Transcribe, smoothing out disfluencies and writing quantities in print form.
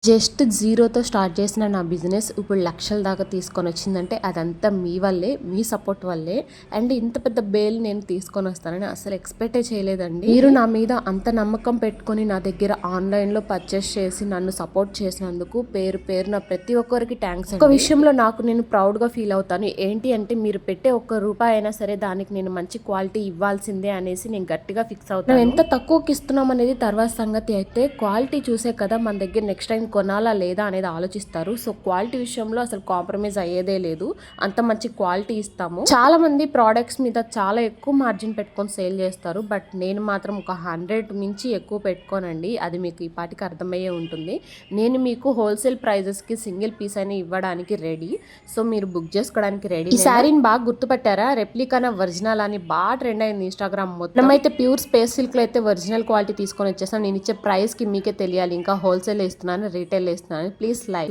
Just జీరోతో start చేసిన నా business ఇప్పుడు లక్షల దాకా తీసుకొని వచ్చిందంటే అదంతా మీ వల్లే, మీ సపోర్ట్ వల్లే. అండ్ ఇంత పెద్ద బేల్ నేను తీసుకొని వస్తానని అసలు ఎక్స్పెక్టే చేయలేదండి. మీరు నా మీద అంత నమ్మకం పెట్టుకొని నా దగ్గర ఆన్లైన్లో పర్చేస్ చేసి నన్ను సపోర్ట్ చేసినందుకు పేరున ప్రతి ఒక్కరికి థ్యాంక్స్. ఒక విషయంలో నాకు నేను ప్రౌడ్గా ఫీల్ అవుతాను. ఏంటి అంటే మీరు పెట్టే ఒక్క రూపాయి అయినా సరే దానికి నేను మంచి క్వాలిటీ ఇవ్వాల్సిందే అనేసి నేను గట్టిగా ఫిక్స్ అవుతాను. ఎంత తక్కువకి ఇస్తున్నాం అనేది తర్వాత సంగతి అయితే క్వాలిటీ చూసే కదా మన దగ్గర నెక్స్ట్ టైం కొనాలా లేదా అనేది ఆలోచిస్తారు. సో క్వాలిటీ విషయంలో అసలు కాంప్రమైజ్ అయ్యేదే లేదు. అంత మంచి క్వాలిటీ ఇస్తాము. చాలా మంది ప్రోడక్ట్స్ మీద చాలా ఎక్కువ మార్జిన్ పెట్టుకొని సేల్ చేస్తారు. బట్ నేను మాత్రం ఒక 100 మించి ఎక్కువ పెట్టుకోనండి. అది మీకు ఈ పాటికి అర్థమయ్యే ఉంటుంది. నేను మీకు హోల్సేల్ ప్రైజెస్కి సింగిల్ పీస్ అయినా ఇవ్వడానికి రెడీ. సో మీరు బుక్ చేసుకోవడానికి రెడీ. ఈ శారీని బాగా గుర్తుపట్టారా? రెప్లికానా ఒరిజినల్ అని బాగా ట్రెండ్ అయింది ఇన్స్టాగ్రామ్ మొత్తం. అయితే ప్యూర్ స్పేస్ సిల్క్ లో అయితే ఒరిజినల్ క్వాలిటీ తీసుకొని వచ్చేసాను. నేను ఇచ్చే ప్రైస్ కి మీకే తెలియాలి ఇంకా హోల్సేల్ ఇస్తున్నాను రీటైల్ ఇస్తున్నాను. Please like.